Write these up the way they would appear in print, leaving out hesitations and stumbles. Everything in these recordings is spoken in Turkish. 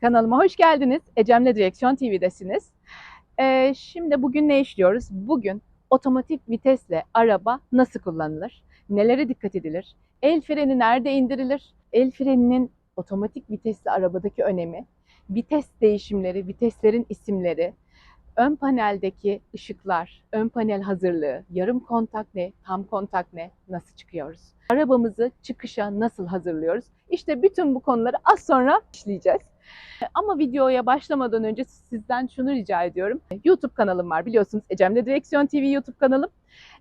Kanalıma hoş geldiniz. Ecem'le Direksiyon TV'desiniz. Şimdi bugün ne işliyoruz? Bugün otomatik vitesle araba nasıl kullanılır? Nelere dikkat edilir? El freni nerede indirilir? El freninin otomatik vitesli arabadaki önemi, vites değişimleri, viteslerin isimleri, ön paneldeki ışıklar, ön panel hazırlığı, yarım kontak ne, tam kontak ne, nasıl çıkıyoruz? Arabamızı çıkışa nasıl hazırlıyoruz? İşte bütün bu konuları az sonra işleyeceğiz. Ama videoya başlamadan önce sizden şunu rica ediyorum. YouTube kanalım var biliyorsunuz, Ecem'le Direksiyon TV YouTube kanalım.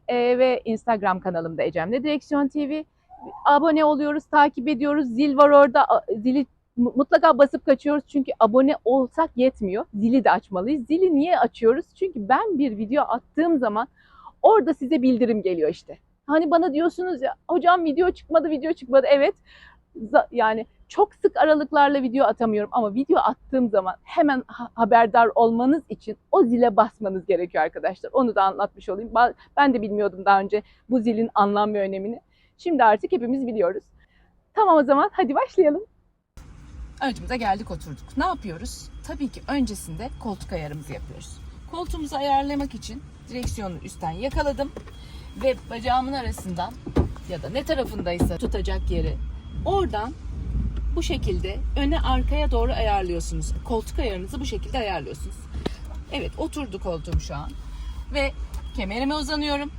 Ve Instagram kanalımda Ecem'le Direksiyon TV. Abone oluyoruz, takip ediyoruz. Zil var orada. Zili mutlaka basıp kaçıyoruz çünkü abone olsak yetmiyor. Zili de açmalıyız. Zili niye açıyoruz? Çünkü ben bir video attığım zaman orada size bildirim geliyor işte. Hani bana diyorsunuz ya, hocam video çıkmadı. Evet. Yani çok sık aralıklarla video atamıyorum ama video attığım zaman hemen haberdar olmanız için o zile basmanız gerekiyor arkadaşlar. Onu da anlatmış olayım. Ben de bilmiyordum daha önce bu zilin anlam ve önemini. Şimdi artık hepimiz biliyoruz. Tamam, o zaman hadi başlayalım. Aracımıza geldik, oturduk. Ne yapıyoruz? Tabii ki öncesinde koltuk ayarımızı yapıyoruz. Koltuğumuzu ayarlamak için direksiyonu üstten yakaladım ve bacağımın arasından ya da ne tarafındaysa tutacak yeri oradan bu şekilde öne arkaya doğru ayarlıyorsunuz. Koltuk ayarınızı bu şekilde ayarlıyorsunuz. Evet, oturdu koltuğum şu an. Ve kemerime uzanıyorum.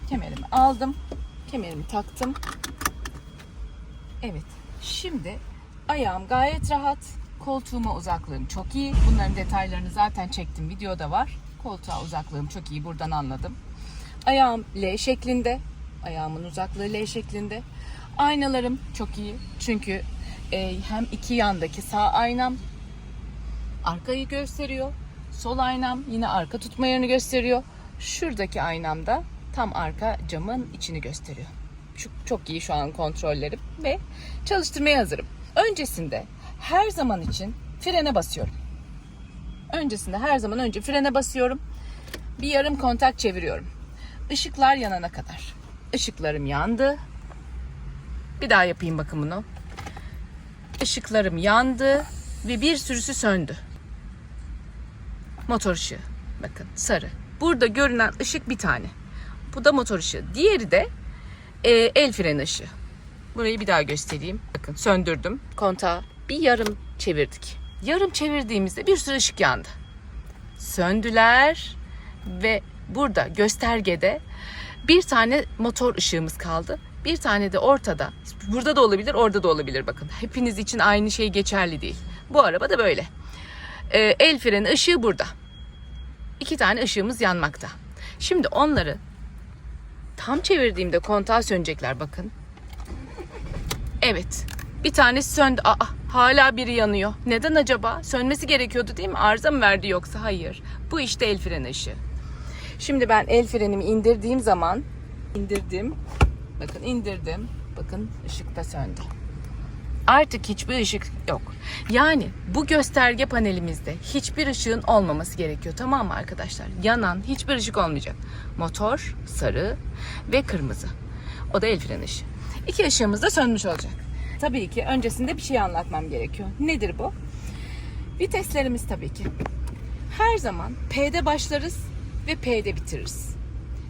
Kemerimi aldım. Kemerimi taktım. Evet. Şimdi ayağım gayet rahat. Koltuğuma uzaklığım çok iyi. Bunların detaylarını zaten çektim. Videoda var. Koltuğa uzaklığım çok iyi. Buradan anladım. Ayağım L şeklinde. Ayağımın uzaklığı L şeklinde. Aynalarım çok iyi. Çünkü hem iki yandaki sağ aynam arkayı gösteriyor. Sol aynam yine arka tutma yerini gösteriyor. Şuradaki aynam da tam arka camın içini gösteriyor. Çok iyi şu an kontrollerim ve çalıştırmaya hazırım. Öncesinde her zaman için frene basıyorum. Önce frene basıyorum. Bir yarım kontak çeviriyorum. Işıklar yanana kadar. Işıklarım yandı. Bir daha yapayım bakın bunu. Işıklarım yandı ve bir sürüsü söndü. Motor ışığı. Bakın sarı. Burada görünen ışık bir tane. Bu da motor ışığı. Diğeri de el freni ışığı. Burayı bir daha göstereyim. Bakın söndürdüm. Kontağı bir yarım çevirdik. Yarım çevirdiğimizde bir sürü ışık yandı. Söndüler ve burada göstergede bir tane motor ışığımız kaldı. Bir tane de ortada. Burada da olabilir, orada da olabilir bakın. Hepiniz için aynı şey geçerli değil. Bu araba da böyle. El freni ışığı burada. 2 tane ışığımız yanmakta. Şimdi onları tam çevirdiğimde kontağı sönecekler bakın. Evet. Bir tanesi söndü. Hala biri yanıyor. Neden acaba? Sönmesi gerekiyordu değil mi? Arıza mı verdi yoksa? Hayır. Bu işte el freni ışığı. Şimdi ben el frenimi indirdiğim zaman indirdim. Bakın ışık da söndü. Artık hiçbir ışık yok. Yani bu gösterge panelimizde hiçbir ışığın olmaması gerekiyor. Tamam mı arkadaşlar? Yanan hiçbir ışık olmayacak. Motor sarı ve kırmızı. O da el freni ışığı. 2 ışığımız da sönmüş olacak. Tabii ki öncesinde bir şey anlatmam gerekiyor. Nedir bu? Viteslerimiz tabii ki. Her zaman P'de başlarız ve P'de bitiririz.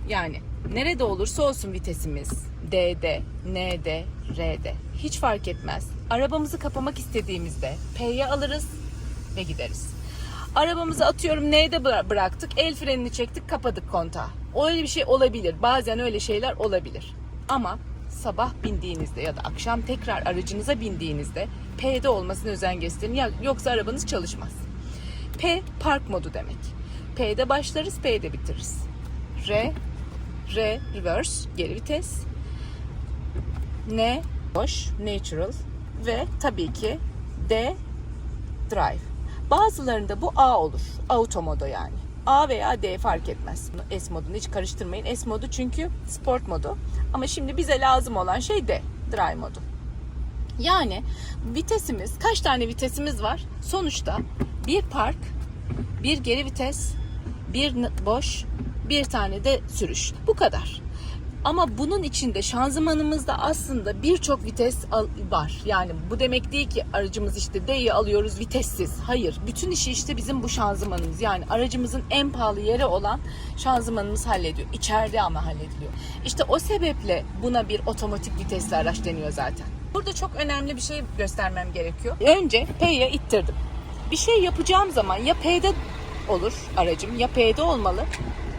Yani nerede olursa olsun vitesimiz D'de, N'de, R'de hiç fark etmez. Arabamızı kapamak istediğimizde P'ye alırız ve gideriz. Arabamızı atıyorum N'de bıraktık, el frenini çektik, kapadık kontağı. Öyle bir şey olabilir. Bazen öyle şeyler olabilir. Ama sabah bindiğinizde ya da akşam tekrar aracınıza bindiğinizde P'de olmasına özen gösterin. Yoksa arabanız çalışmaz. P park modu demek. P'de başlarız, P'de bitiririz. R reverse, geri vites. N boş, natural ve tabii ki D drive. Bazılarında bu A olur. Auto modu yani. A veya D fark etmez. S modunu hiç karıştırmayın. S modu çünkü sport modu. Ama şimdi bize lazım olan şey D, drive modu. Yani vitesimiz, kaç tane vitesimiz var? Sonuçta bir park, bir geri vites, bir boş, bir tane de sürüş. Bu kadar. Ama bunun içinde şanzımanımızda aslında birçok vites var. Yani bu demek değil ki aracımız işte D'yi alıyoruz vitessiz. Hayır. Bütün işi işte bizim bu şanzımanımız. Yani aracımızın en pahalı yeri olan şanzımanımız hallediyor. İçeride ama hallediliyor. İşte o sebeple buna bir otomatik vitesli araç deniyor zaten. Burada çok önemli bir şey göstermem gerekiyor. Önce P'ye ittirdim. Bir şey yapacağım zaman ya P'de olur aracım ya P'de olmalı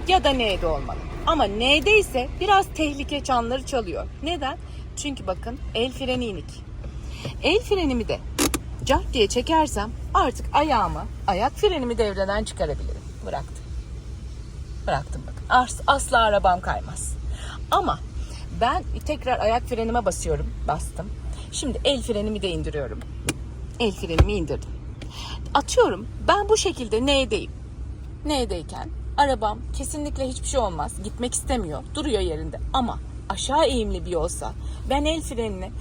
ya da N'de olmalı. Ama N'de ise biraz tehlike çanları çalıyor. Neden? Çünkü bakın el freni inik. El frenimi de cart diye çekersem artık ayak frenimi devreden çıkarabilirim. Bıraktım bakın. Asla arabam kaymaz. Ama ben tekrar ayak frenime bastım. Şimdi el frenimi de indiriyorum. El frenimi indirdim. Atıyorum ben bu şekilde N'deyken arabam kesinlikle hiçbir şey olmaz. Gitmek istemiyor. Duruyor yerinde. Ama aşağı eğimli bir yolsa ben el frenini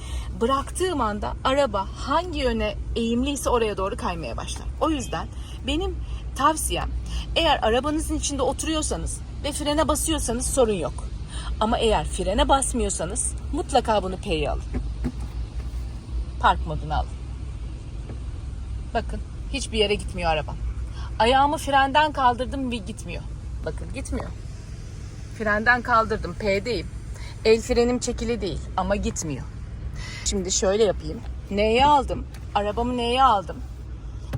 bıraktığım anda araba hangi yöne eğimliyse oraya doğru kaymaya başlar. O yüzden benim tavsiyem eğer arabanızın içinde oturuyorsanız ve frene basıyorsanız sorun yok. Ama eğer frene basmıyorsanız mutlaka bunu P'ye alın. Park moduna alın. Bakın hiçbir yere gitmiyor arabam. Ayağımı frenden kaldırdım ve gitmiyor. Bakın gitmiyor. Frenden kaldırdım. P'deyim. El frenim çekili değil ama gitmiyor. Şimdi şöyle yapayım. N'ye aldım. Arabamı N'ye aldım.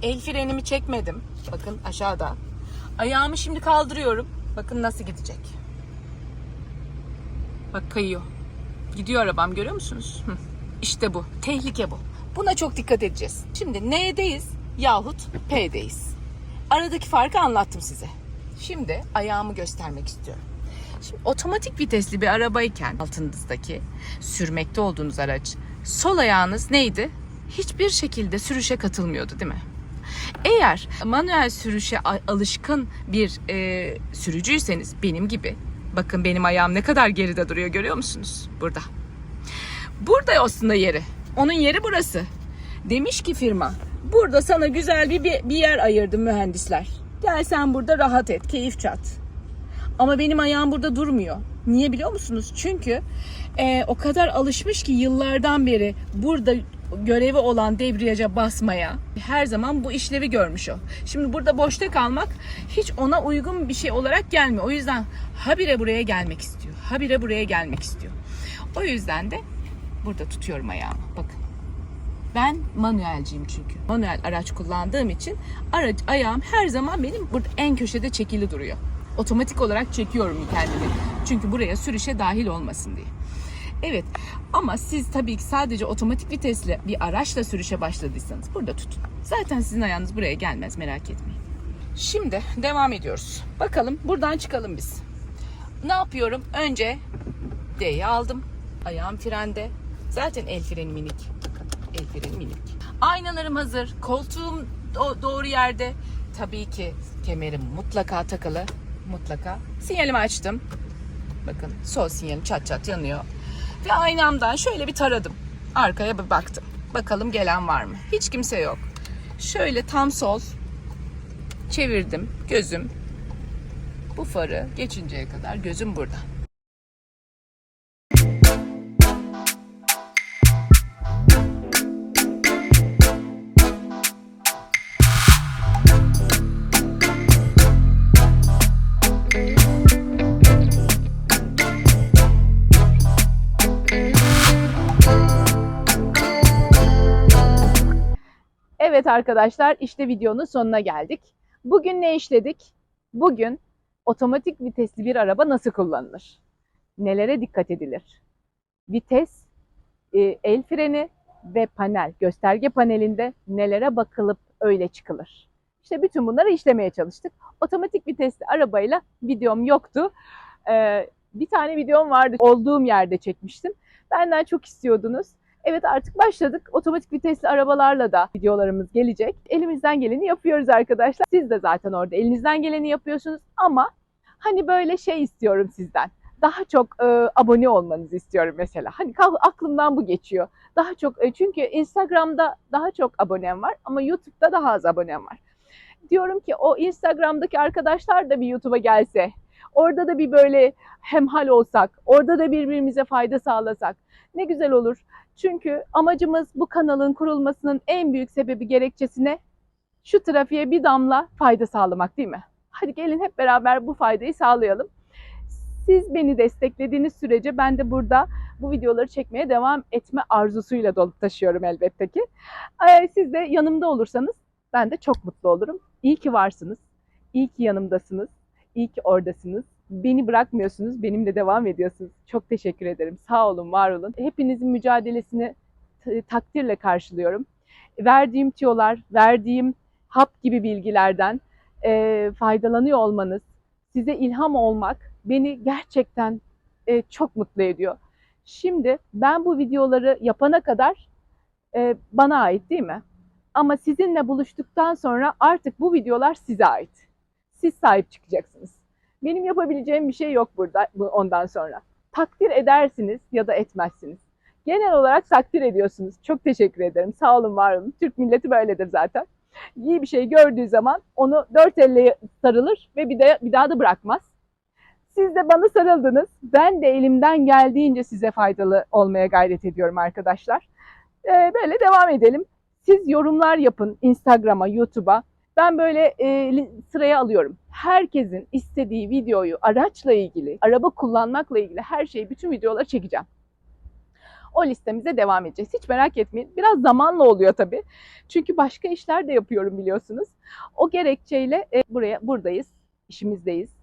El frenimi çekmedim. Bakın aşağıda. Ayağımı şimdi kaldırıyorum. Bakın nasıl gidecek. Bak kayıyor. Gidiyor arabam görüyor musunuz? İşte bu. Tehlike bu. Buna çok dikkat edeceğiz. Şimdi N'deyiz yahut P'deyiz. Aradaki farkı anlattım size. Şimdi ayağımı göstermek istiyorum. Şimdi otomatik vitesli bir arabayken altınızdaki sürmekte olduğunuz araç sol ayağınız neydi? Hiçbir şekilde sürüşe katılmıyordu değil mi? Eğer manuel sürüşe alışkın bir sürücüyseniz benim gibi bakın benim ayağım ne kadar geride duruyor görüyor musunuz? Burada aslında yeri. Onun yeri burası. Demiş ki firma burada sana güzel bir yer ayırdım mühendisler. Gel sen burada rahat et, keyif çat. Ama benim ayağım burada durmuyor. Niye biliyor musunuz? Çünkü o kadar alışmış ki yıllardan beri burada görevi olan debriyaja basmaya her zaman bu işlevi görmüş o. Şimdi burada boşta kalmak hiç ona uygun bir şey olarak gelmiyor. O yüzden habire buraya gelmek istiyor. Habire buraya gelmek istiyor. O yüzden de burada tutuyorum ayağımı. Bakın. Ben manuelciyim çünkü. Manuel araç kullandığım için ayağım her zaman benim burada en köşede çekili duruyor. Otomatik olarak çekiyorum kendimi. Çünkü buraya sürüşe dahil olmasın diye. Evet ama siz tabii ki sadece otomatik vitesli bir araçla sürüşe başladıysanız burada tutun. Zaten sizin ayağınız buraya gelmez merak etmeyin. Şimdi devam ediyoruz. Bakalım buradan çıkalım biz. Ne yapıyorum? Önce D'yi aldım. Ayağım frende. Zaten el freni minik. El freni minik. Aynalarım hazır. Koltuğum doğru yerde. Tabii ki kemerim mutlaka takılı. Mutlaka. Sinyalimi açtım. Bakın sol sinyalim çat çat yanıyor. Ve aynamdan şöyle bir taradım. Arkaya bir baktım. Bakalım gelen var mı? Hiç kimse yok. Şöyle tam sol çevirdim. Gözüm bu farı geçinceye kadar gözüm burada. Evet arkadaşlar işte videonun sonuna geldik. Bugün ne işledik? Bugün otomatik vitesli bir araba nasıl kullanılır? Nelere dikkat edilir? Vites, el freni ve panel, gösterge panelinde nelere bakılıp öyle çıkılır? İşte bütün bunları işlemeye çalıştık. Otomatik vitesli arabayla videom yoktu. Bir tane videom vardı. Olduğum yerde çekmiştim. Benden çok istiyordunuz. Evet artık başladık. Otomatik vitesli arabalarla da videolarımız gelecek. Elimizden geleni yapıyoruz arkadaşlar. Siz de zaten orada elinizden geleni yapıyorsunuz ama hani böyle şey istiyorum sizden. Daha çok abone olmanızı istiyorum mesela. Hani aklımdan bu geçiyor. Daha çok çünkü Instagram'da daha çok abonem var ama YouTube'da daha az abonem var. Diyorum ki o Instagram'daki arkadaşlar da bir YouTube'a gelse. Orada da bir böyle hemhal olsak, orada da birbirimize fayda sağlasak ne güzel olur. Çünkü amacımız bu kanalın kurulmasının en büyük sebebi gerekçesine şu trafiğe bir damla fayda sağlamak değil mi? Hadi gelin hep beraber bu faydayı sağlayalım. Siz beni desteklediğiniz sürece ben de burada bu videoları çekmeye devam etme arzusuyla dolup taşıyorum elbette ki. Siz de yanımda olursanız ben de çok mutlu olurum. İyi ki varsınız, iyi ki yanımdasınız, iyi ki oradasınız. Beni bırakmıyorsunuz, benimle devam ediyorsunuz. Çok teşekkür ederim. Sağ olun, var olun. Hepinizin mücadelesini takdirle karşılıyorum. Verdiğim tüyolar, verdiğim hap gibi bilgilerden faydalanıyor olmanız, size ilham olmak beni gerçekten çok mutlu ediyor. Şimdi ben bu videoları yapana kadar bana ait değil mi? Ama sizinle buluştuktan sonra artık bu videolar size ait. Siz sahip çıkacaksınız. Benim yapabileceğim bir şey yok burada ondan sonra. Takdir edersiniz ya da etmezsiniz. Genel olarak takdir ediyorsunuz. Çok teşekkür ederim. Sağ olun, var olun. Türk milleti böyledir zaten. İyi bir şey gördüğü zaman onu dört elle sarılır ve bir daha da bırakmaz. Siz de bana sarıldınız. Ben de elimden geldiğince size faydalı olmaya gayret ediyorum arkadaşlar. Böyle devam edelim. Siz yorumlar yapın Instagram'a, YouTube'a. Ben böyle sıraya alıyorum. Herkesin istediği videoyu araçla ilgili, araba kullanmakla ilgili her şeyi, bütün videoları çekeceğim. O listemize devam edeceğiz. Hiç merak etmeyin. Biraz zamanla oluyor tabii. Çünkü başka işler de yapıyorum biliyorsunuz. O gerekçeyle buradayız, işimizdeyiz.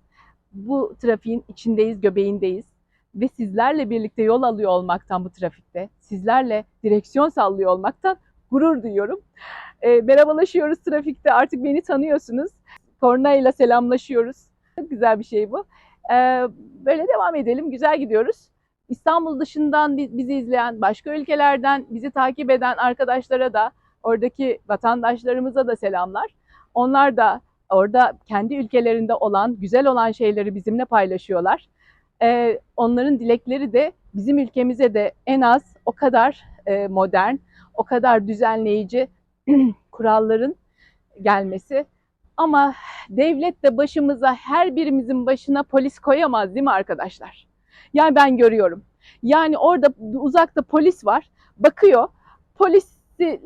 Bu trafiğin içindeyiz, göbeğindeyiz. Ve sizlerle birlikte yol alıyor olmaktan bu trafikte, sizlerle direksiyon sallıyor olmaktan gurur duyuyorum. Merhabalaşıyoruz trafikte, artık beni tanıyorsunuz. Kornayla selamlaşıyoruz. Çok güzel bir şey bu. Böyle devam edelim, güzel gidiyoruz. İstanbul dışından bizi izleyen, başka ülkelerden bizi takip eden arkadaşlara da, oradaki vatandaşlarımıza da selamlar. Onlar da orada kendi ülkelerinde olan, güzel olan şeyleri bizimle paylaşıyorlar. Onların dilekleri de bizim ülkemize de en az o kadar modern, o kadar düzenleyici kuralların gelmesi. Ama devlet de başımıza, her birimizin başına polis koyamaz değil mi arkadaşlar? Yani ben görüyorum. Yani orada uzakta polis var, bakıyor.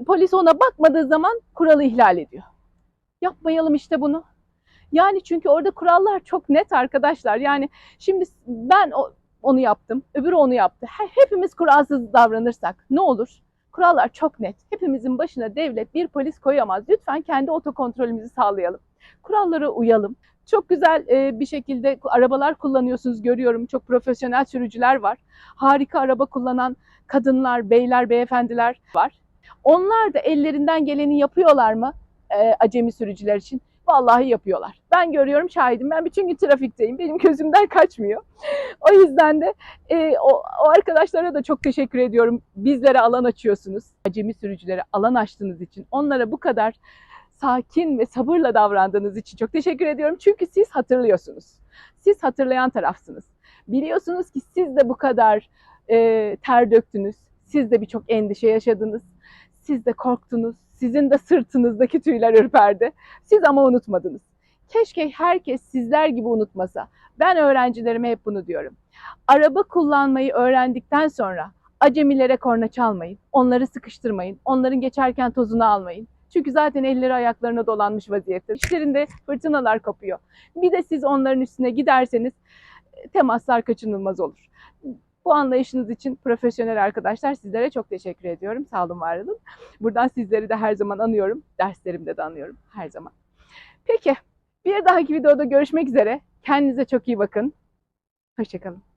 Polis ona bakmadığı zaman kuralı ihlal ediyor. Yapmayalım işte bunu. Yani çünkü orada kurallar çok net arkadaşlar. Yani şimdi ben onu yaptım, öbürü onu yaptı. Hepimiz kuralsız davranırsak ne olur? Kurallar çok net. Hepimizin başına devlet bir polis koyamaz. Lütfen kendi otokontrolümüzü sağlayalım. Kurallara uyalım. Çok güzel bir şekilde arabalar kullanıyorsunuz, görüyorum. Çok profesyonel sürücüler var. Harika araba kullanan kadınlar, beyler, beyefendiler var. Onlar da ellerinden geleni yapıyorlar mı acemi sürücüler için? Vallahi yapıyorlar. Ben görüyorum, şahidim. Ben bütün gün trafikteyim. Benim gözümden kaçmıyor. O yüzden de o arkadaşlara da çok teşekkür ediyorum. Bizlere alan açıyorsunuz. Acemi sürücülere alan açtığınız için, onlara bu kadar sakin ve sabırla davrandığınız için çok teşekkür ediyorum. Çünkü siz hatırlıyorsunuz. Siz hatırlayan tarafsınız. Biliyorsunuz ki siz de bu kadar ter döktünüz. Siz de birçok endişe yaşadınız. Siz de korktunuz. Sizin de sırtınızdaki tüyler ürperdi. Siz ama unutmadınız. Keşke herkes sizler gibi unutmasa. Ben öğrencilerime hep bunu diyorum. Araba kullanmayı öğrendikten sonra acemilere korna çalmayın. Onları sıkıştırmayın. Onların geçerken tozunu almayın. Çünkü zaten elleri ayaklarına dolanmış vaziyette. İçlerinde fırtınalar kopuyor. Bir de siz onların üstüne giderseniz temaslar kaçınılmaz olur. Bu anlayışınız için profesyonel arkadaşlar, sizlere çok teşekkür ediyorum. Sağ olun, var olun. Buradan sizleri de her zaman anıyorum. Derslerimde de anıyorum her zaman. Peki, bir dahaki videoda görüşmek üzere. Kendinize çok iyi bakın. Hoşça kalın.